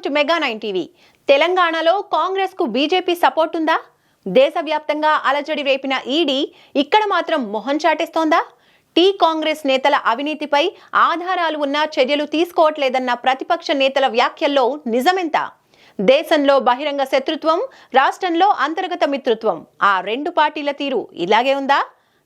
To మెగా9 TV. తెలంగాణలో కాంగ్రెస్ కు BJP support ఉందా? దేశవ్యాప్తంగా అలజడి రేపిన ఈడీ ఇక్కడ మాత్రం మొహం చాటేస్తోందా? టీ కాంగ్రెస్ నేతల అవినీతిపై ఆధారాలు ఉన్న చర్యలు తీసుకోవట్లేదన్న ప్రతిపక్ష నేతల వ్యాఖ్యల్లో నిజమెంత? దేశంలో బహిరంగ శత్రుత్వం, రాష్ట్రంలో అంతర్గత మిత్రుత్వం, ఆ రెండు పార్టీల తీరు ఇలాగే ఉందా?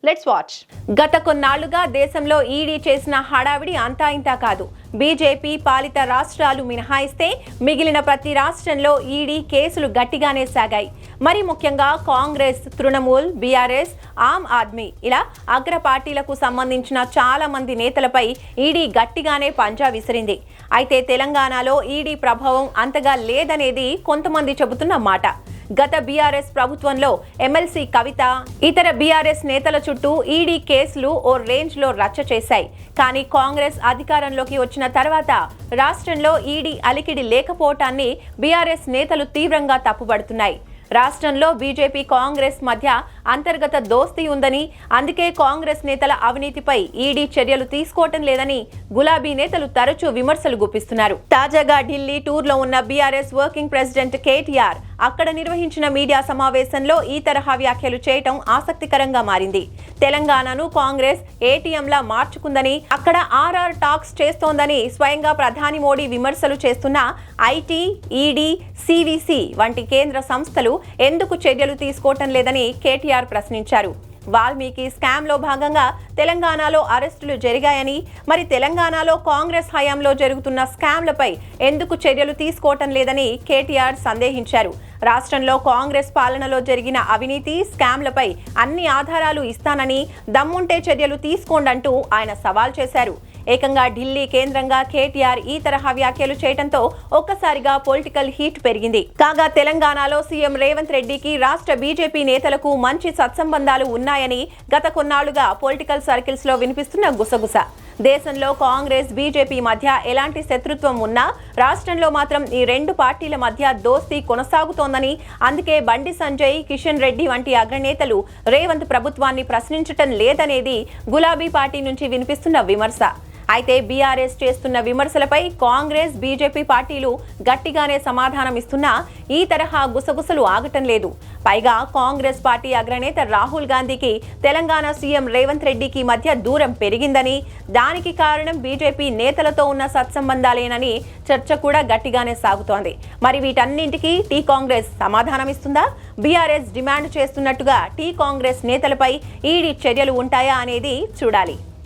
Let's watch. గత కొన్నాళ్లుగా దేశంలో ఈడీ చేసిన హడావిడి అంతా ఇంతా కాదు. బీజేపీ పాలిత రాష్ట్రాలు మినహాయిస్తే మిగిలిన ప్రతి రాష్ట్రంలో ఈడీ కేసులు గట్టిగానే సాగాయి. మరి ముఖ్యంగా కాంగ్రెస్, తృణమూల్, బీఆర్ఎస్, ఆమ్ ఆద్మీ ఇలా అగ్ర పార్టీలకు సంబంధించిన చాలా మంది నేతలపై ఈడీ గట్టిగానే పంజా విసిరింది. అయితే తెలంగాణలో ఈడీ ప్రభావం అంతగా లేదనేది కొంతమంది చెబుతున్న మాట. గత బీఆర్ఎస్ ప్రభుత్వంలో ఎమ్మెల్సీ కవిత, ఇతర బీఆర్ఎస్ నేతల చుట్టూ ఈడీ కేసులు ఓ రేంజ్ లో రచ్చ చేశాయి. కానీ కాంగ్రెస్ అధికారంలోకి వచ్చిన తర్వాత రాష్ట్రంలో ఈడీ అలికిడి లేకపోవటాన్ని బీఆర్ఎస్ నేతలు తీవ్రంగా తప్పుపడుతున్నాయి. రాష్ట్రంలో బీజేపీ కాంగ్రెస్ మధ్య అంతర్గత దోస్తీ ఉందని, అందుకే కాంగ్రెస్ నేతల అవినీతిపై ఈడీ చర్యలు తీసుకోవటం లేదని గులాబీ నేతలు తరచూ విమర్శలు గుప్పిస్తున్నారు. తాజాగా ఢిల్లీ టూర్లో ఉన్న బీఆర్ఎస్ వర్కింగ్ ప్రెసిడెంట్ కేటీఆర్ అక్కడ నిర్వహించిన మీడియా సమావేశంలో ఈ తరహా వ్యాఖ్యలు చేయటం ఆసక్తికరంగా మారింది. తెలంగాణను కాంగ్రెస్ ఏటీఎంలా మార్చుకుందని, అక్కడ ఆర్ఆర్ టాక్స్ చేస్తోందని స్వయంగా ప్రధాని మోడీ విమర్శలు చేస్తున్న ఐటీ, ఈడీ, సివిసి వంటి కేంద్ర సంస్థలు ఎందుకు చర్యలు తీసుకోవటం లేదని కేటీఆర్ ప్రశ్నించారు. వాల్మీకి స్కామ్ లో భాగంగా తెలంగాణలో అరెస్టులు జరిగాయని, మరి తెలంగాణలో కాంగ్రెస్ హయాంలో జరుగుతున్న స్కామ్లపై ఎందుకు చర్యలు తీసుకోవటం లేదని కేటీఆర్ సందేహించారు. రాష్ట్రంలో కాంగ్రెస్ పాలనలో జరిగిన అవినీతి, స్కామ్లపై అన్ని ఆధారాలు ఇస్తానని, దమ్ముంటే చర్యలు తీసుకోండంటూ ఆయన సవాల్ చేశారు. ఏకంగా ఢిల్లీ కేంద్రంగా కేటీఆర్ ఈ తరహా వ్యాఖ్యలు చేయడంతో ఒక్కసారిగా పొలిటికల్ హీట్ పెరిగింది. కాగా తెలంగాణలో సీఎం రేవంత్ రెడ్డికి రాష్ట్ర బీజేపీ నేతలకు మంచి సత్సంబంధాలు ఉన్నాయని గత కొన్నాళ్లుగా పొలిటికల్ సర్కిల్స్ లో వినిపిస్తున్న గుసగుస. దేశంలో కాంగ్రెస్, బీజేపీ మధ్య ఎలాంటి శత్రుత్వం ఉన్నా రాష్ట్రంలో మాత్రం ఈ రెండు పార్టీల మధ్య దోస్తీ కొనసాగుతోందని, అందుకే బండి సంజయ్, కిషన్ రెడ్డి వంటి అగ్రనేతలు రేవంత్ ప్రభుత్వాన్ని ప్రశ్నించటం లేదనేది గులాబీ పార్టీ నుంచి వినిపిస్తున్న విమర్శ. అయితే బీఆర్ఎస్ చేస్తున్న విమర్శలపై కాంగ్రెస్, బీజేపీ పార్టీలు గట్టిగానే సమాధానం ఇస్తున్నా ఈ తరహా గుసగుసలు ఆగటం లేదు. పైగా కాంగ్రెస్ పార్టీ అగ్రనేత రాహుల్ గాంధీకి తెలంగాణ సీఎం రేవంత్ రెడ్డికి మధ్య దూరం పెరిగిందని, దానికి కారణం బీజేపీ నేతలతో ఉన్న సత్సంబంధాలేనని చర్చ కూడా గట్టిగానే సాగుతోంది. మరి వీటన్నింటికీ టీ కాంగ్రెస్ సమాధానం ఇస్తుందా? బీఆర్ఎస్ డిమాండ్ చేస్తున్నట్టుగా టీ కాంగ్రెస్ నేతలపై ఈడీ చర్యలు ఉంటాయా అనేది చూడాలి.